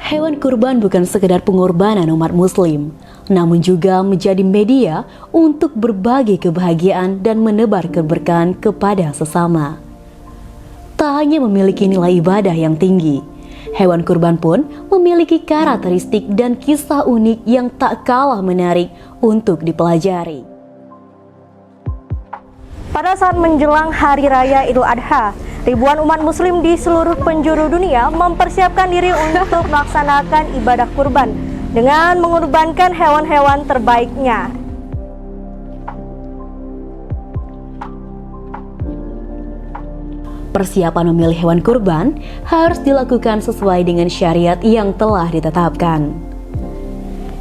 Hewan kurban bukan sekedar pengorbanan umat muslim, namun juga menjadi media untuk berbagi kebahagiaan dan menebar keberkahan kepada sesama. Tak hanya memiliki nilai ibadah yang tinggi, hewan kurban pun memiliki karakteristik dan kisah unik yang tak kalah menarik untuk dipelajari. Pada saat menjelang Hari Raya Idul Adha, ribuan umat muslim di seluruh penjuru dunia mempersiapkan diri untuk melaksanakan ibadah kurban dengan mengorbankan hewan-hewan terbaiknya. Persiapan memilih hewan kurban harus dilakukan sesuai dengan syariat yang telah ditetapkan.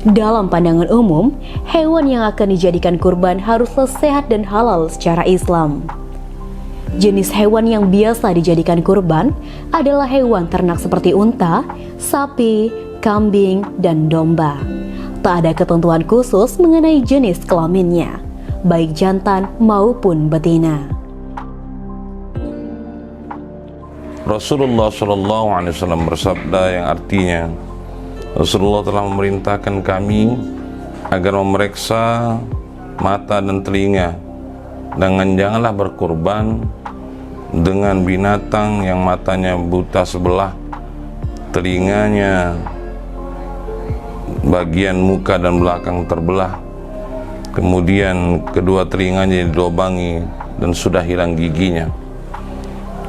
Dalam pandangan umum, hewan yang akan dijadikan kurban haruslah sehat dan halal secara Islam. Jenis hewan yang biasa dijadikan kurban adalah hewan ternak seperti unta, sapi, kambing, dan domba. Tak ada ketentuan khusus mengenai jenis kelaminnya, baik jantan maupun betina. Rasulullah SAW bersabda yang artinya, Rasulullah telah memerintahkan kami agar memeriksa mata dan telinga, dan janganlah berkurban dengan binatang yang matanya buta sebelah, telinganya bagian muka dan belakang terbelah, kemudian kedua telinganya dilobangi dan sudah hilang giginya.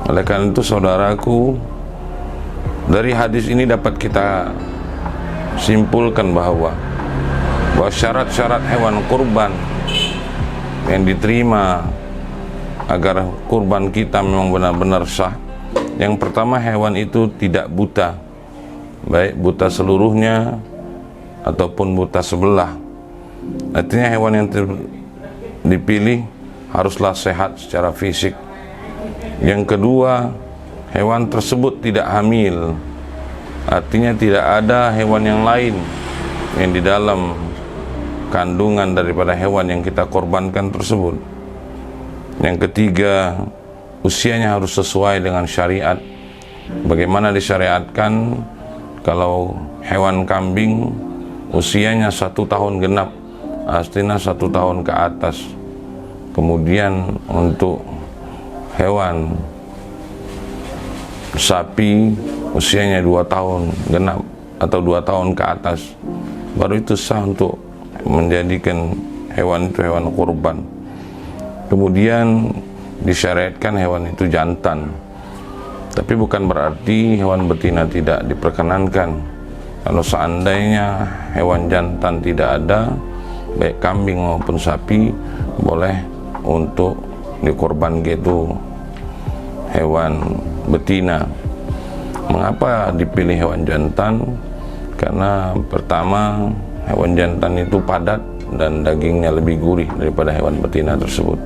Oleh karena itu, saudaraku, dari hadis ini dapat kita simpulkan bahwa syarat-syarat hewan kurban yang diterima agar kurban kita memang benar-benar sah. Yang pertama, hewan itu tidak buta, baik buta seluruhnya ataupun buta sebelah. Artinya hewan yang dipilih haruslah sehat secara fisik. Yang kedua, hewan tersebut tidak hamil, artinya tidak ada hewan yang lain yang di dalam kandungan daripada hewan yang kita korbankan tersebut. Yang ketiga, usianya harus sesuai dengan syariat. Bagaimana disyariatkan? Kalau hewan kambing usianya 1 tahun genap, artinya 1 tahun ke atas. Kemudian untuk hewan sapi usianya 2 tahun genap atau 2 tahun ke atas, baru itu sah untuk menjadikan hewan itu hewan kurban. Kemudian disyariatkan hewan itu jantan, tapi bukan berarti hewan betina tidak diperkenankan. Kalau seandainya hewan jantan tidak ada, baik kambing maupun sapi, boleh untuk dikorban gitu hewan betina. Mengapa dipilih hewan jantan? Karena pertama, hewan jantan itu padat dan dagingnya lebih gurih daripada hewan betina tersebut.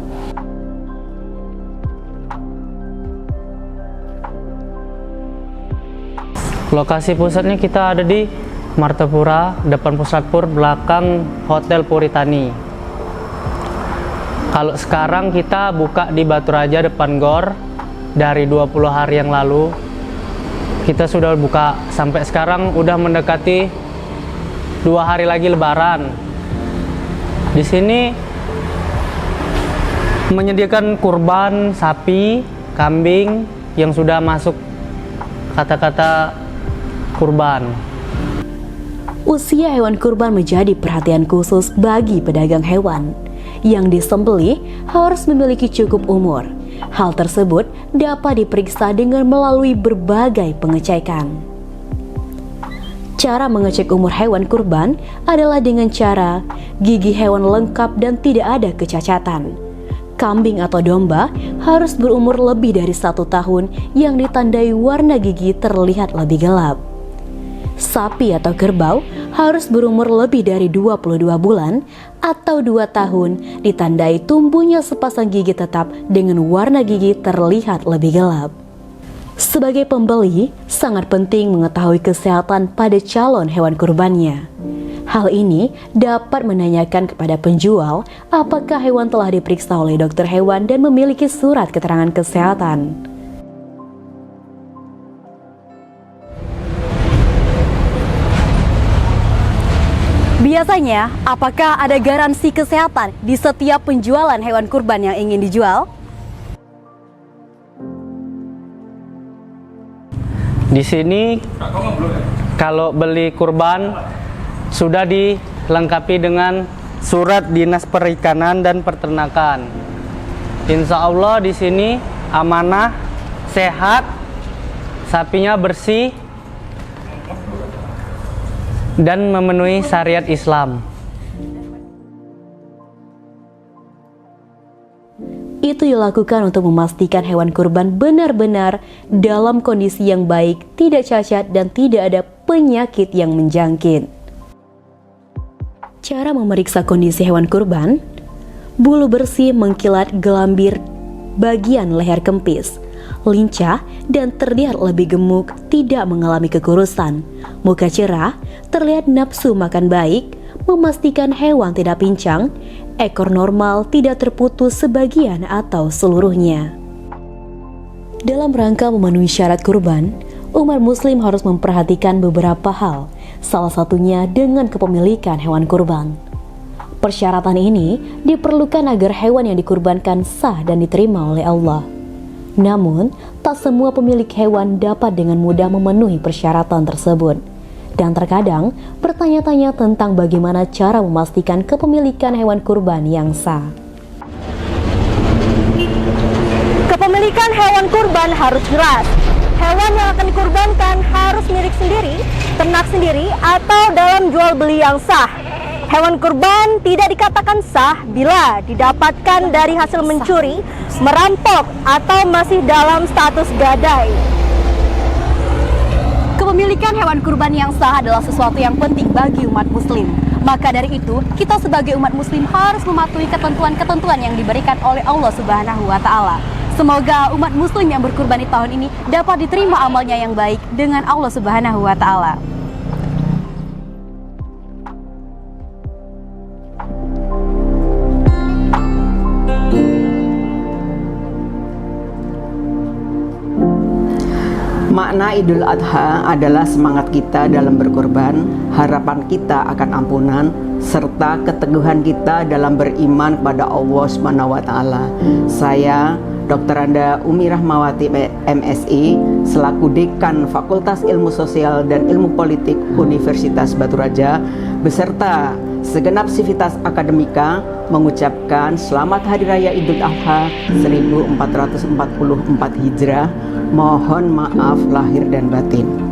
Lokasi pusatnya kita ada di Martapura, depan Pusat Pur, belakang Hotel Puritani. Kalau sekarang kita buka di Batu Raja depan GOR dari 20 hari yang lalu. Kita sudah buka sampai sekarang, udah mendekati 2 hari lagi Lebaran. Di sini menyediakan kurban sapi, kambing yang sudah masuk kata-kata kurban. Usia hewan kurban menjadi perhatian khusus bagi pedagang hewan. Yang disembelih harus memiliki cukup umur. Hal tersebut dapat diperiksa dengan melalui berbagai pengecekan. Cara mengecek umur hewan kurban adalah dengan cara gigi hewan lengkap dan tidak ada kecacatan. Kambing atau domba harus berumur lebih dari 1 tahun yang ditandai warna gigi terlihat lebih gelap. Sapi atau kerbau harus berumur lebih dari 22 bulan atau 2 tahun ditandai tumbuhnya sepasang gigi tetap dengan warna gigi terlihat lebih gelap. Sebagai pembeli, sangat penting mengetahui kesehatan pada calon hewan kurbannya. Hal ini dapat menanyakan kepada penjual apakah hewan telah diperiksa oleh dokter hewan dan memiliki surat keterangan kesehatan. Biasanya, apakah ada garansi kesehatan di setiap penjualan hewan kurban yang ingin dijual? Di sini kalau beli kurban sudah dilengkapi dengan surat Dinas Perikanan dan Peternakan. Insya Allah di sini amanah, sehat, sapinya bersih, dan memenuhi syariat Islam. Itu dilakukan untuk memastikan hewan kurban benar-benar dalam kondisi yang baik, tidak cacat, dan tidak ada penyakit yang menjangkit. Cara memeriksa kondisi hewan kurban: bulu bersih mengkilat gelambir bagian leher kempis, lincah dan terlihat lebih gemuk, tidak mengalami kekurusan. Muka cerah, terlihat nafsu makan baik, memastikan hewan tidak pincang, ekor normal, tidak terputus sebagian atau seluruhnya. Dalam rangka memenuhi syarat kurban, umat muslim harus memperhatikan beberapa hal, salah satunya dengan kepemilikan hewan kurban. Persyaratan ini diperlukan agar hewan yang dikurbankan sah dan diterima oleh Allah. Namun, tak semua pemilik hewan dapat dengan mudah memenuhi persyaratan tersebut. Dan terkadang bertanya-tanya tentang bagaimana cara memastikan kepemilikan hewan kurban yang sah. Kepemilikan hewan kurban harus jelas. Hewan yang akan dikurbankan harus milik sendiri, ternak sendiri, atau dalam jual beli yang sah. Hewan kurban tidak dikatakan sah bila didapatkan dari hasil mencuri, merampok, atau masih dalam status gadai. Kepemilikan hewan kurban yang sah adalah sesuatu yang penting bagi umat muslim. Maka dari itu, kita sebagai umat muslim harus mematuhi ketentuan-ketentuan yang diberikan oleh Allah Subhanahu wa Ta'ala. Semoga umat muslim yang berkurban di tahun ini dapat diterima amalnya yang baik dengan Allah Subhanahu wa Ta'ala. Makna Idul Adha adalah semangat kita dalam berkorban, harapan kita akan ampunan, serta keteguhan kita dalam beriman kepada Allah Subhanahu wa Ta'ala. Saya, Dr. Anda Umi Rahmawati MSI, selaku Dekan Fakultas Ilmu Sosial dan Ilmu Politik Universitas Batu Raja, beserta segenap sivitas akademika, mengucapkan Selamat Hari Raya Idul Adha 1444 Hijrah. Mohon maaf lahir dan batin.